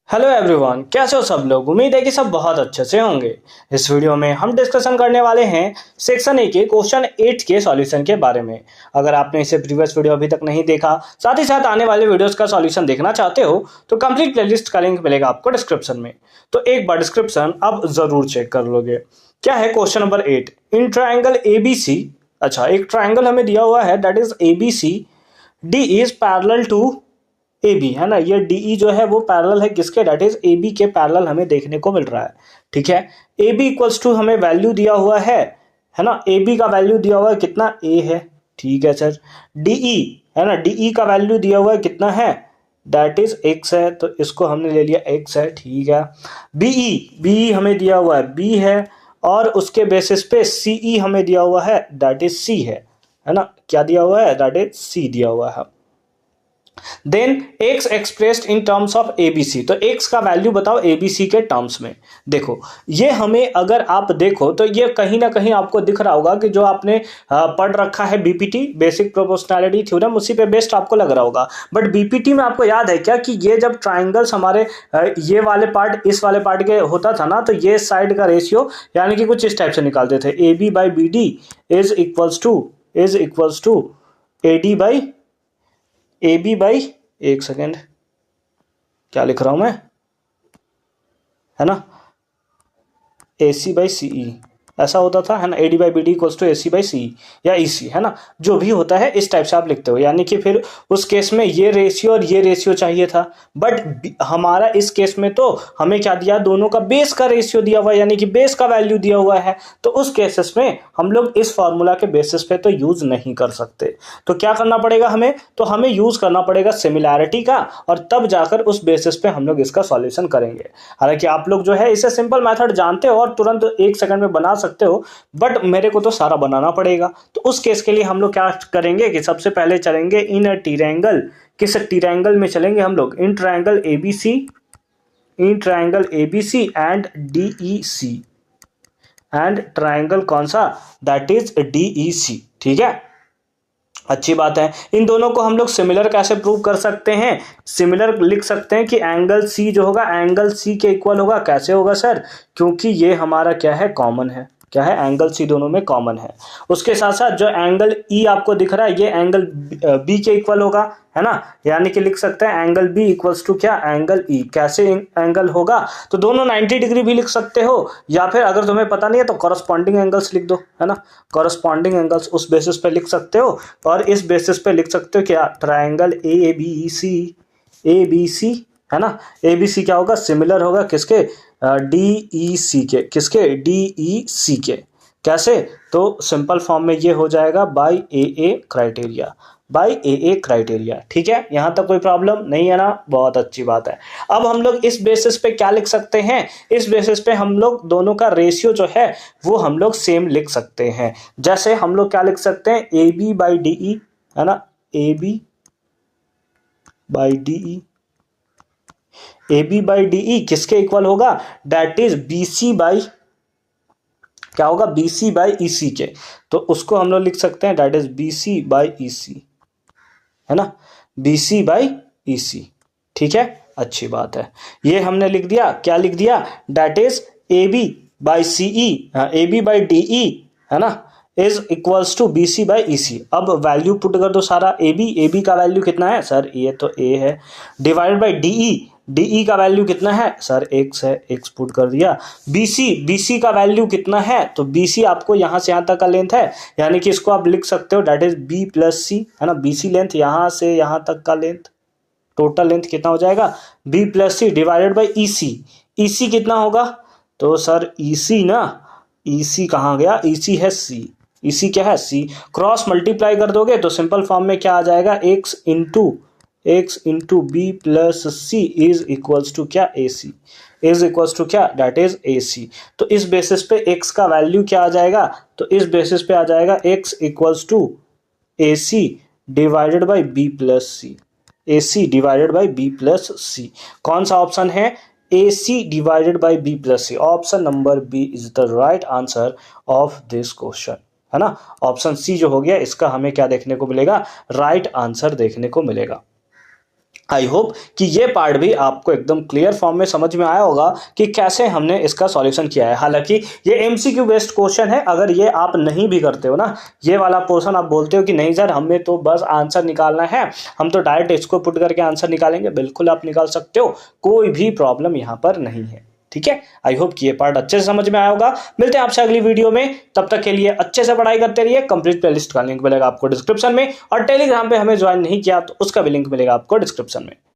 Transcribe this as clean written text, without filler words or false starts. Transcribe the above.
Hello everyone, कैसे हो सब लोग। उम्मीद है कि सब बहुत अच्छे से होंगे। इस वीडियो में हम डिस्कशन करने वाले हैं सेक्शन ए के क्वेश्चन 8 के सॉल्यूशन के बारे में। अगर आपने इसे प्रीवियस वीडियो अभी तक नहीं देखा, साथ ही साथ आने वाले वीडियोस का सॉल्यूशन देखना चाहते हो तो कंप्लीट प्लेलिस्ट का लिंक मिलेगा आपको डिस्क्रिप्शन में। तो एक बार डिस्क्रिप्शन अब जरूर चेक कर लोगे। क्या है question number 8, in triangle ABC। अच्छा, एक ट्राइंगल हमें दिया हुआ है that is ABC, D is parallel to A B, है ना। ये डीई जो है वो पैरेलल है किसके, डेट इज ए बी के पैरेलल हमें देखने को मिल रहा है। ठीक है, ए बी इक्वल्स टू हमें वैल्यू दिया हुआ है ना। ए बी का वैल्यू दिया हुआ है कितना, ए है। ठीक है सर, डीई है ना, डीई का वैल्यू दिया हुआ है कितना है, दैट इज एक्स है, तो इसको हमने ले लिया एक्स है। ठीक है, बीई, बीई हमें दिया हुआ है बी है, और उसके बेसिस पे सीई हमें दिया हुआ है दैट इज सी है ना। क्या दिया हुआ है, दैट इज सी दिया हुआ है। Then X expressed in terms of ABC, तो एक्स का वैल्यू बताओ एबीसी के टर्म्स में। देखो ये हमें, अगर आप देखो तो ये कहीं ना कहीं आपको दिख रहा होगा कि जो आपने पढ़ रखा है बीपीटी, बेसिक प्रोपोर्शनैलिटी थ्योरम, उसी पे बेस्ड आपको लग रहा होगा। बट बीपीटी में आपको याद है क्या कि ये जब ट्राइंगल्स हमारे ये वाले पार्ट इस वाले पार्ट के होता था ना, तो ये साइड का रेशियो यानी कि कुछ इस टाइप से निकालते थे, A B by B D is equals to A D by A B by, एक सेकेंड क्या लिख रहा हूं मैं, है ना, ए सी बाई सी ई, ऐसा होता था, है ना। A D by B D equals to A C by C E या ई सी, है ना। जो भी होता है इस टाइप से आप लिखते हो, यानी कि फिर उस केस में ये रेशियो और ये रेशियो चाहिए था। बट हमारा इस केस में तो हमें क्या दिया, दोनों का बेस का रेशियो दिया हुआ है, यानी कि बेस का वैल्यू दिया हुआ है। तो उस केसेस में हम लोग इस फॉर्मूला के बेसिस पे तो यूज नहीं कर सकते। तो क्या करना पड़ेगा हमें, तो हमें यूज करना पड़ेगा सिमिलैरिटी का, और तब जाकर उस बेसिस पे हम लोग इसका सॉल्यूशन करेंगे। हालांकि आप लोग जो है इसे सिंपल मेथड जानते हो और तुरंत एक सेकंड में बना सकते हो, बट मेरे को तो सारा बनाना पड़ेगा। तो उस केस के लिए हम लोग क्या करेंगे कि सबसे पहले चलेंगे इन अ ट्रायंगल। किस ट्रायंगल में चलेंगे हम लोग, in triangle ABC, in triangle ABC and DEC, and triangle कौन सा, दैट इज डीईसी। ठीक है, अच्छी बात है। इन दोनों को हम लोग सिमिलर कैसे प्रूव कर सकते हैं, सिमिलर लिख सकते हैं कि एंगल सी जो होगा एंगल सी के इक्वल होगा। कैसे होगा सर, क्योंकि ये हमारा क्या है, कॉमन है। क्या है, एंगल सी दोनों में कॉमन है। उसके साथ साथ जो एंगल ई आपको दिख रहा है ये एंगल बी के इक्वल होगा, है ना। यानी कि लिख सकते हैं एंगल बी इक्वल्स टू क्या, एंगल ई। कैसे एंगल होगा, तो दोनों 90 डिग्री भी लिख सकते हो, या फिर अगर तुम्हें पता नहीं है तो कॉरस्पॉन्डिंग एंगल्स लिख दो, है ना। कॉरस्पॉन्डिंग एंगल्स उस बेसिस पे लिख सकते हो, और इस बेसिस पे लिख सकते हो क्या, ट्राइंगल ए बी सी, है ना। ए बी सी क्या होगा, सिमिलर होगा किसके, डी ई सी के, किसके, डी ई सी के। कैसे, तो सिंपल फॉर्म में ये हो जाएगा by A criteria, by A criteria. ठीक है, यहां तक कोई प्रॉब्लम नहीं है ना, बहुत अच्छी बात है। अब हम लोग इस बेसिस पे क्या लिख सकते हैं, इस बेसिस पे हम लोग दोनों का रेशियो जो है वो हम लोग सेम लिख सकते हैं। जैसे हम लोग क्या लिख सकते हैं, A B by D E, है ना, A B by D E, A B by D E किसके इक्वल होगा, that is B C by, क्या होगा, बी सी बाई ई सी के। तो उसको हम लोग लिख सकते हैं that is B C by E C, है ना, बी सी बाई ई सी। ठीक है, अच्छी बात है। ये हमने लिख दिया, क्या लिख दिया, that is A B by C E, A B by D E, है ना, is equals to B C by E C. अब वैल्यू पुट कर दो सारा, ए बी का वैल्यू कितना है सर, ये तो ए है, डिवाइडेड बाई डीई का वैल्यू कितना है सर, एक्स है, एक्स पुट कर दिया। बीसी का वैल्यू कितना है, तो बीसी आपको यहां से यहां तक का लेंथ है, यानी कि इसको आप लिख सकते हो दैट इज बी प्लस सी, है ना। बीसी लेंथ यहां से यहां तक का लेंथ, टोटल लेंथ कितना हो जाएगा, B plus C divided by EC कितना होगा, तो सर ईसी ना, ईसी कहाँ गया, ईसी है सी, ईसी क्या है सी। क्रॉस मल्टीप्लाई कर दोगे तो सिंपल फॉर्म में क्या आ जाएगा, X into B plus C is equals to क्या, A C, is equals to क्या, दैट इज ए सी। तो इस बेसिस पे एक्स का वैल्यू क्या आ जाएगा, तो इस बेसिस पे आ जाएगा X equals to A C divided by B plus C, A C divided by B plus C. कौन सा ऑप्शन है, A C divided by B plus C. Option number B is the right answer of this question, है ना। Option C जो हो गया इसका हमें क्या देखने को मिलेगा, राइट आंसर देखने को मिलेगा। आई होप कि ये पार्ट भी आपको एकदम क्लियर फॉर्म में समझ में आया होगा कि कैसे हमने इसका सॉल्यूशन किया है। हालांकि ये एमसीक्यू बेस्ड क्वेश्चन है, अगर ये आप नहीं भी करते हो ना, ये वाला पोर्शन आप बोलते हो कि नहीं सर हमें तो बस आंसर निकालना है, हम तो डायरेक्ट इसको पुट करके आंसर निकालेंगे, बिल्कुल आप निकाल सकते हो, कोई भी प्रॉब्लम यहाँ पर नहीं है। ठीक है, आई होप कि ये पार्ट अच्छे से समझ में आया होगा। मिलते हैं आपसे अगली वीडियो में, तब तक के लिए अच्छे से पढ़ाई करते रहिए। कंप्लीट प्लेलिस्ट का लिंक मिलेगा आपको डिस्क्रिप्शन में, और टेलीग्राम पे हमें ज्वाइन नहीं किया तो उसका भी लिंक मिलेगा आपको डिस्क्रिप्शन में।